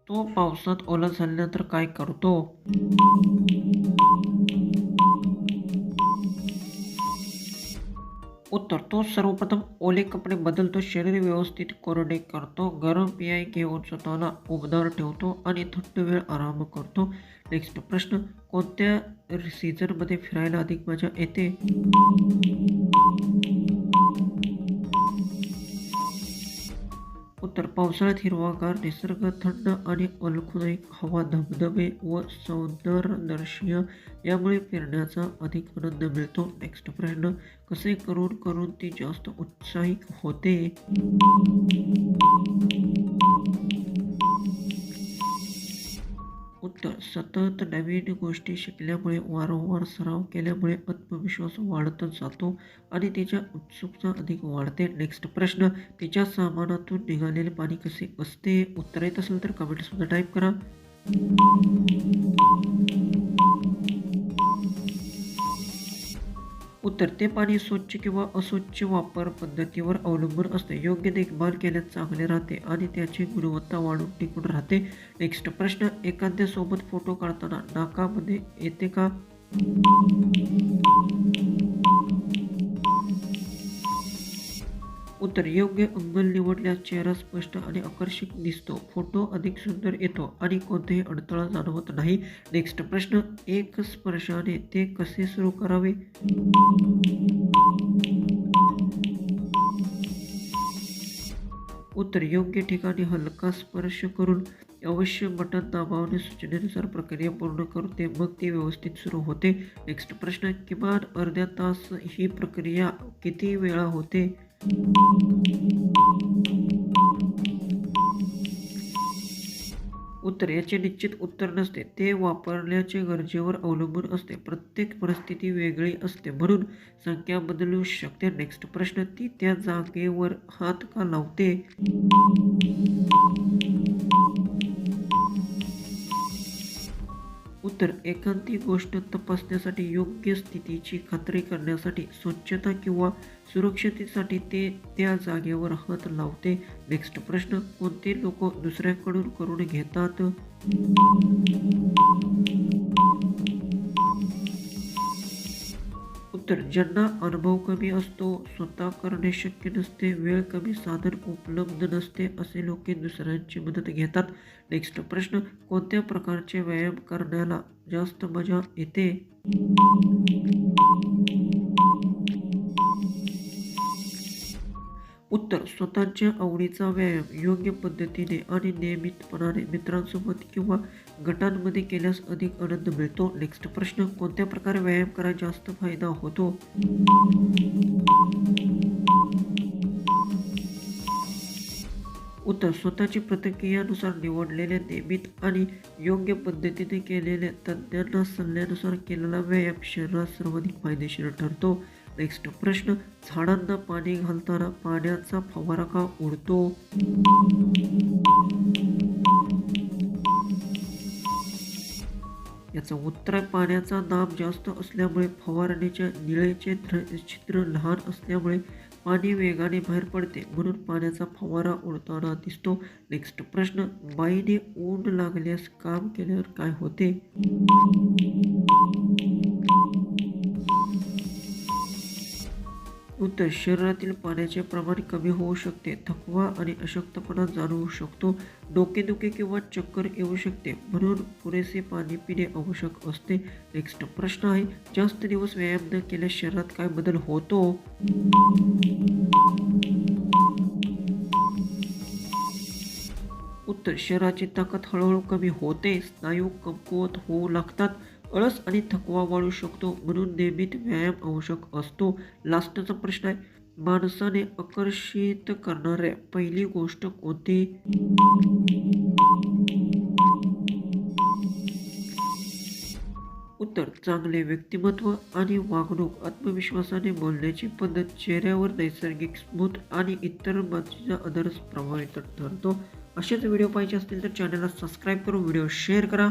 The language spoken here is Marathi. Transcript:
तो पावसात ओला झाल्यानंतर काय करतो? उत्तर: तो सर्वप्रथम ओले कपडे बदलतो, शरीर व्यवस्थित कोरडे करतो, गरम पेय घेऊन स्वतःला उबदार ठेवतो आणि थोडा वेळ आराम करतो. नेक्स्ट प्रश्न: कोणत्या सीझनमध्ये फिरायला अधिक मजा येते? उत्तर: पावसाळ्यात हिरवागार निसर्ग, थंड आणि अलखुदायक हवा, धबधबे व सौंदर्यदृश्य यामुळे फिरण्याचा अधिक आनंद मिळतो. नेक्स्ट प्रश्न: कसे करून करून ती जास्त उत्साही होते? उत्तर: सतत नवीन गोष्टी शिकल्यामुळे, वारंवार सराव केल्यामुळे आत्मविश्वास वाढत जातो आणि तिच्या उत्सुकता अधिक वाढते. नेक्स्ट प्रश्न: तिच्या सामानातून निघालेले पाणी कसे असते? उत्तर येत असेल तर कमेंट्समध्ये टाईप करा. उत्तर: ते पाणी स्वच्छ किंवा अस्वच्छ वापर पद्धतीवर अवलंबून असते. योग्य देखभाल केल्यास चांगले राहते आणि त्याची गुणवत्ता वाढून टिकून राहते. नेक्स्ट प्रश्न: एखाद्यासोबत फोटो काढताना नाकामध्ये येते का? उत्तर: योग्य अँगल निवडल्यास चेहरा स्पष्ट आणि आकर्षक दिसतो, फोटो अधिक सुंदर येतो आणि कोणताही अडथळा जाणवत नाही. नेक्स्ट प्रश्न: एक स्पर्शाने ते कसे सुरू करावे? उत्तर: योग्य ठिकाणी हलका स्पर्श करून अवश्य बटन दाबावणे, सूचनेनुसार प्रक्रिया पूर्ण करते, मग ती व्यवस्थित सुरू होते. नेक्स्ट प्रश्न: किमान अर्ध्या तास ही प्रक्रिया किती वेळा होते? उत्तर: याचे निश्चित उत्तर नसते, ते वापरण्याच्या गरजेवर अवलंबून असते. प्रत्येक परिस्थिती वेगळी असते म्हणून संख्या बदलू शकते. नेक्स्ट प्रश्न: ती त्या जागेवर हात का लावते? उत्तर: एखादी गोष्ट तपासण्यासाठी, योग्य स्थितीची खात्री करण्यासाठी, स्वच्छता किंवा सुरक्षिततेसाठी ते त्या जागेवर हात लावते. नेक्स्ट प्रश्न: कोणते लोक दुसऱ्याकडून करून घेतात? उत्तर: ज्यांना अनुभव कमी असतो, स्वतः करणे शक्य नसते, वेळ कमी, साधन उपलब्ध नसते असे लोक दुसऱ्यांची मदत घेतात. नेक्स्ट प्रश्न: कोणत्या प्रकारचे व्यायाम करण्याला जास्त मजा येते? उत्तर: स्वतःच्या आवडीचा व्यायाम योग्य पद्धतीने आणि नियमितपणाने मित्रांसोबत किंवा गटांमध्ये केल्यास अधिक आनंद मिळतो. नेक्स्ट प्रश्न: कोणत्या प्रकारे व्यायाम करायला जास्त फायदा होतो? उत्तर: स्वतःची प्रतिक्रियानुसार निवडलेले, नियमित आणि योग्य पद्धतीने केलेले, तज्ज्ञांना सल्ल्यानुसार केलेला व्यायाम शरीरास सर्वाधिक फायदेशीर ठरतो. नेक्स्ट प्रश्न: झाडांना पाणी घालताना पाण्याचा फवारा का उडतो? याचं उत्तर आहे, पाण्याचा दाब जास्त असल्यामुळे फवारणीच्या निळेचे छिद्र लहान असल्यामुळे पाणी वेगाने बाहेर पडते, म्हणून पाण्याचा फवारा उडताना दिसतो. नेक्स्ट प्रश्न: बाईने ऊन लागल्यास काम केल्यावर काय होते? उत्तर: शरीरातील पाण्याचे प्रमाण कमी होऊ शकते, थकवा आणि अशक्तपणा जाणवू शकतो, डोकेदुखी किंवा चक्कर येऊ शकते, म्हणून पुरेसे पाणी पिणे आवश्यक असते. नेक्स्ट प्रश्न आहे, जास्त दिवस व्यायाम न केल्यास शरीरात काय बदल होतो? उत्तर: शरीराची ताकद हळूहळू कमी होते, स्नायू कमकुवत होऊ लागतात, आळस आणि थकवा वाढू शकतो, म्हणून नियमित व्यायाम आवश्यक असतो. लास्टचा प्रश्न आहे, माणसाने आकर्षित करणाऱ्या पहिली गोष्ट कोणती? उत्तर: चांगले व्यक्तिमत्व आणि वागणूक, आत्मविश्वासाने बोलण्याची पद्धत, चेहऱ्यावर नैसर्गिक स्मित आणि इतर बाजूचा आदर्श प्रभावित ठरतो. असेच व्हिडिओ पाहिजे असतील तर चॅनलला सबस्क्राईब करून व्हिडिओ शेअर करा.